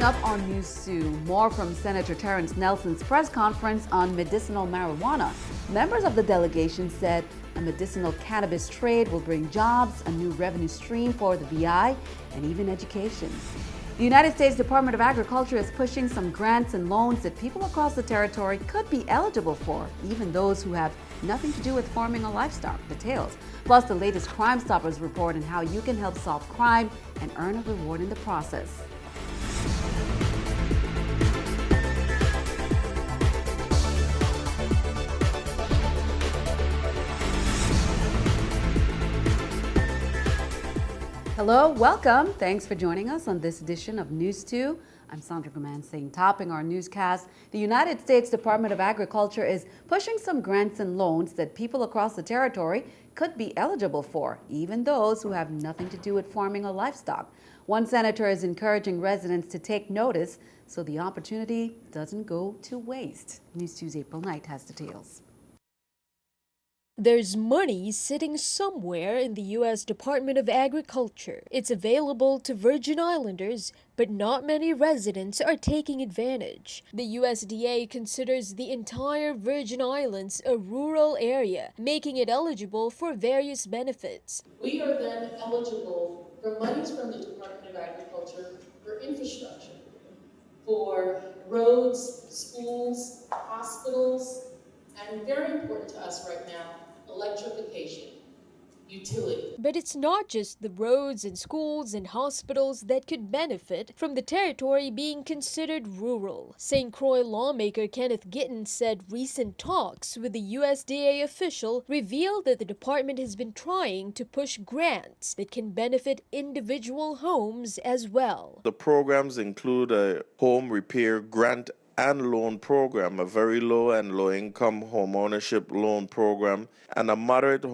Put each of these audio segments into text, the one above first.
Coming up on News 2, more from Senator Terrence Nelson's press conference on medicinal marijuana. Members of the delegation said a medicinal cannabis trade will bring jobs, a new revenue stream for the VI, and even education. The United States Department of Agriculture is pushing some grants and loans that people across the territory could be eligible for, even those who have nothing to do with farming or livestock. Details, plus the latest Crime Stoppers report on how you can help solve crime and earn a reward in the process. Hello, welcome. Thanks for joining us on this edition of News 2. I'm Sandra Gumansing. Topping our newscast, the United States Department of Agriculture is pushing some grants and loans that people across the territory could be eligible for, even those who have nothing to do with farming or livestock. One senator is encouraging residents to take notice so the opportunity doesn't go to waste. News 2's April Knight has details. There's money sitting somewhere in the U.S. Department of Agriculture. It's available to Virgin Islanders, but not many residents are taking advantage. The USDA considers the entire Virgin Islands a rural area, making it eligible for various benefits. We are then eligible for monies from the Department of Agriculture for infrastructure, for roads, schools, hospitals, and very important to us right now, electrification, utility. But it's not just the roads and schools and hospitals that could benefit from the territory being considered rural. St. Croix lawmaker Kenneth Gittin said recent talks with the USDA official revealed that the department has been trying to push grants that can benefit individual homes as well. The programs include a home repair grant and loan program, a very low and low income home ownership loan program, and a moderate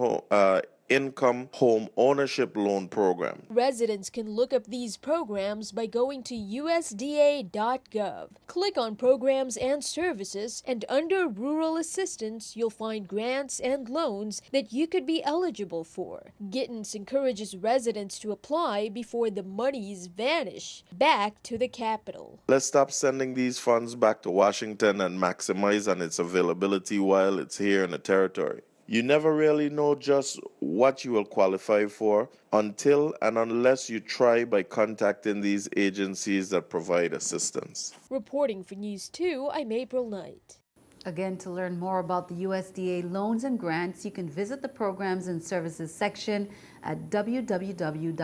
income home ownership loan program. Residents can look up these programs by going to USDA.gov. Click on Programs and Services, and under Rural Assistance, you'll find grants and loans that you could be eligible for. Gittins encourages residents to apply before the monies vanish back to the capital. Let's stop sending these funds back to Washington and maximize on its availability while it's here in the territory. You never really know just what you will qualify for until and unless you try by contacting these agencies that provide assistance. Reporting for News 2, I'm April Knight. Again, to learn more about the USDA loans and grants, you can visit the Programs and Services section at www.usda.gov.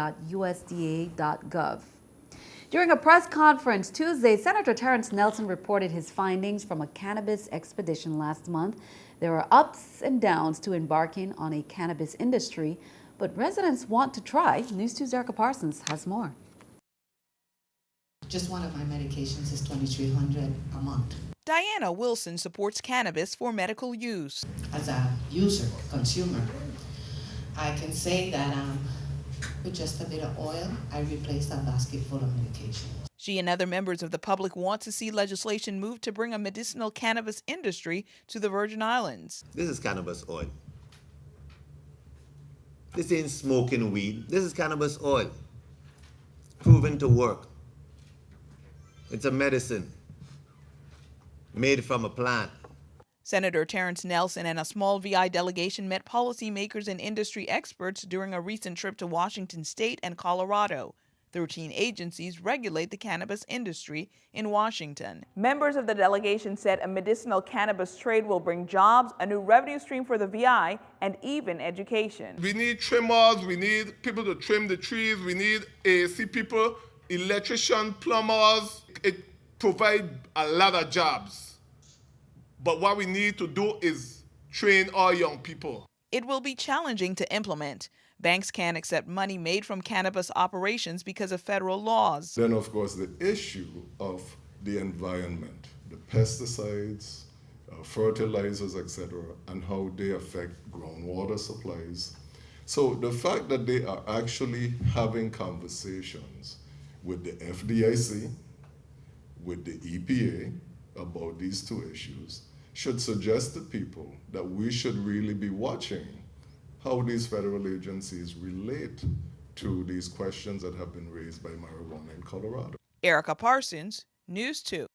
During a press conference Tuesday, Senator Terrence Nelson reported his findings from a cannabis expedition last month. There are ups and downs to embarking on a cannabis industry, but residents want to try. News 2's Erica Parsons has more. Just one of my medications is $2,300 a month. Diana Wilson supports cannabis for medical use. As a user, consumer, I can say that with just a bit of oil, I replaced a basket full of medication. She and other members of the public want to see legislation move to bring a medicinal cannabis industry to the Virgin Islands. This is cannabis oil. This ain't smoking weed. This is cannabis oil. Proven to work. It's a medicine made from a plant. Senator Terrence Nelson and a small VI delegation met policymakers and industry experts during a recent trip to Washington State and Colorado. 13 agencies regulate the cannabis industry in Washington. Members of the delegation said a medicinal cannabis trade will bring jobs, a new revenue stream for the VI, and even education. We need trimmers, we need people to trim the trees, we need AC people, electricians, plumbers. It provides a lot of jobs. But what we need to do is train our young people. It will be challenging to implement. Banks can't accept money made from cannabis operations because of federal laws. Then, of course, the issue of the environment, the pesticides, fertilizers, etc., and how they affect groundwater supplies. So the fact that they are actually having conversations with the FDIC, with the EPA about these two issues should suggest to people that we should really be watching how these federal agencies relate to these questions that have been raised by marijuana in Colorado. Erica Parsons, News 2.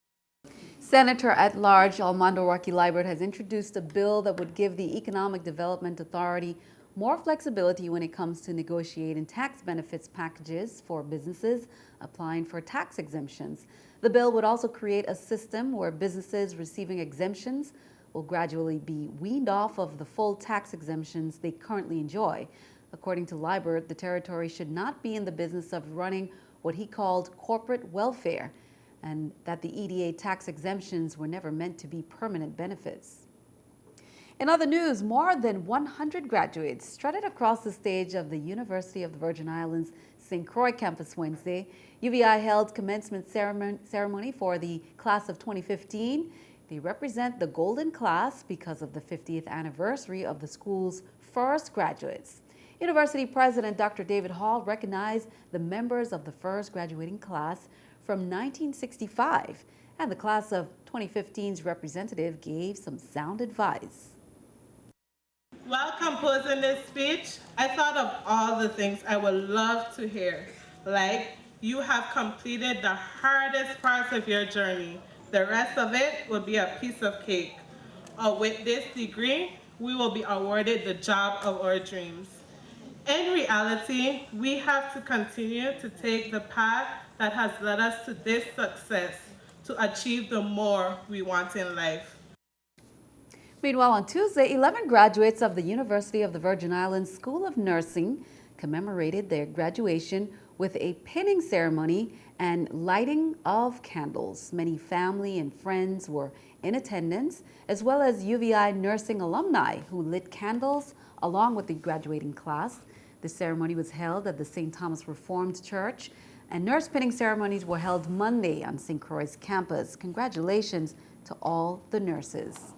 Senator at Large Armando Rocky Liebert has introduced a bill that would give the Economic Development Authority more flexibility when it comes to negotiating tax benefits packages for businesses applying for tax exemptions. The bill would also create a system where businesses receiving exemptions will gradually be weaned off of the full tax exemptions they currently enjoy. According to Liebert, the territory should not be in the business of running what he called corporate welfare, and that the EDA tax exemptions were never meant to be permanent benefits. In other news, more than 100 graduates strutted across the stage of the University of the Virgin Islands St. Croix campus Wednesday. UVI held commencement ceremony for the class of 2015. They represent the golden class because of the 50th anniversary of the school's first graduates. University President Dr. David Hall recognized the members of the first graduating class from 1965, and the class of 2015's representative gave some sound advice. While composing this speech, I thought of all the things I would love to hear, like, you have completed the hardest parts of your journey. The rest of it will be a piece of cake. Or with this degree, we will be awarded the job of our dreams. In reality, we have to continue to take the path that has led us to this success to achieve the more we want in life. Meanwhile, on Tuesday, 11 graduates of the University of the Virgin Islands School of Nursing commemorated their graduation with a pinning ceremony and lighting of candles. Many family and friends were in attendance, as well as UVI Nursing alumni who lit candles along with the graduating class. The ceremony was held at the St. Thomas Reformed Church, and nurse pinning ceremonies were held Monday on St. Croix's campus. Congratulations to all the nurses.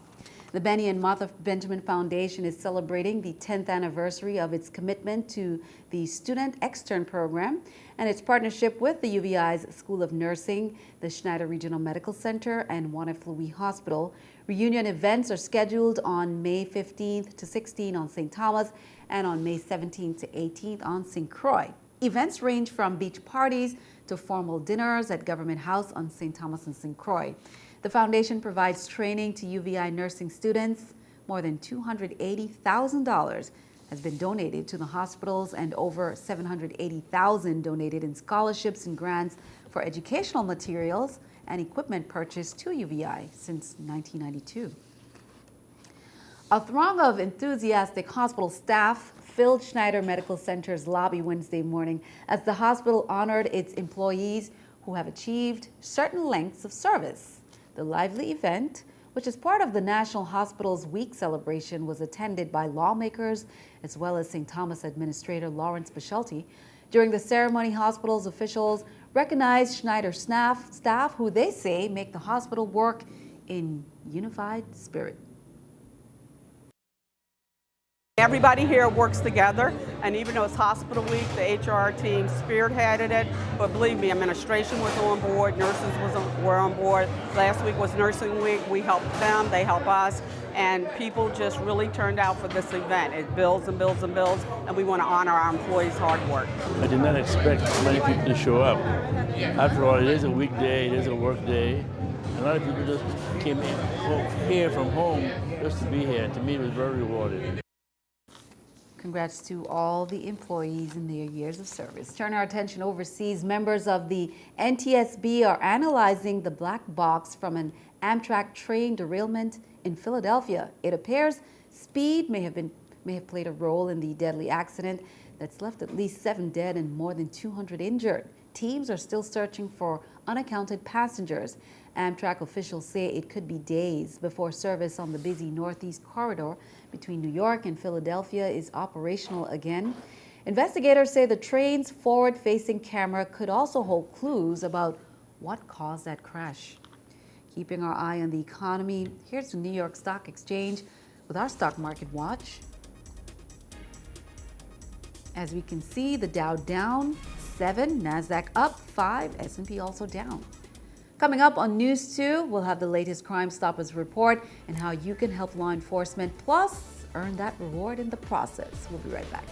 The Benny and Martha Benjamin Foundation is celebrating the 10th anniversary of its commitment to the Student Extern Program and its partnership with the UVI's School of Nursing, the Schneider Regional Medical Center, and Wanaflui Hospital. Reunion events are scheduled on May 15th to 16th on St. Thomas and on May 17th to 18th on St. Croix. Events range from beach parties to formal dinners at Government House on St. Thomas and St. Croix. The foundation provides training to UVI nursing students. More than $280,000 has been donated to the hospitals and over $780,000 donated in scholarships and grants for educational materials and equipment purchased to UVI since 1992. A throng of enthusiastic hospital staff filled Schneider Medical Center's lobby Wednesday morning as the hospital honored its employees who have achieved certain lengths of service. The lively event, which is part of the National Hospitals Week celebration, was attended by lawmakers as well as St. Thomas Administrator Lawrence Bishalty. During the ceremony, hospitals officials recognized Schneider staff who they say make the hospital work in unified spirit. Everybody here works together, and even though it's hospital week, the HR team spearheaded it, but believe me, administration was on board, nurses were on board. Last week was nursing week. We helped them, they help us, and people just really turned out for this event. It builds and builds and builds, and we want to honor our employees' hard work. I did not expect many people to show up. After all, it is a weekday, it is a work day. A lot of people just came here from home just to be here. To me, it was very rewarding. Congrats to all the employees in their years of service. Turn our attention overseas. Members of the NTSB are analyzing the black box from an Amtrak train derailment in Philadelphia. It appears speed may have played a role in the deadly accident that's left at least 7 dead and more than 200 injured. Teams are still searching for unaccounted passengers. Amtrak officials say it could be days before service on the busy Northeast corridor between New York and Philadelphia is operational again. Investigators say the train's forward-facing camera could also hold clues about what caused that crash. Keeping our eye on the economy, here's the New York Stock Exchange with our stock market watch. As we can see, the Dow down 7, NASDAQ up 5, S&P also down. Coming up on News 2, we'll have the latest Crime Stoppers report and how you can help law enforcement, plus earn that reward in the process. We'll be right back.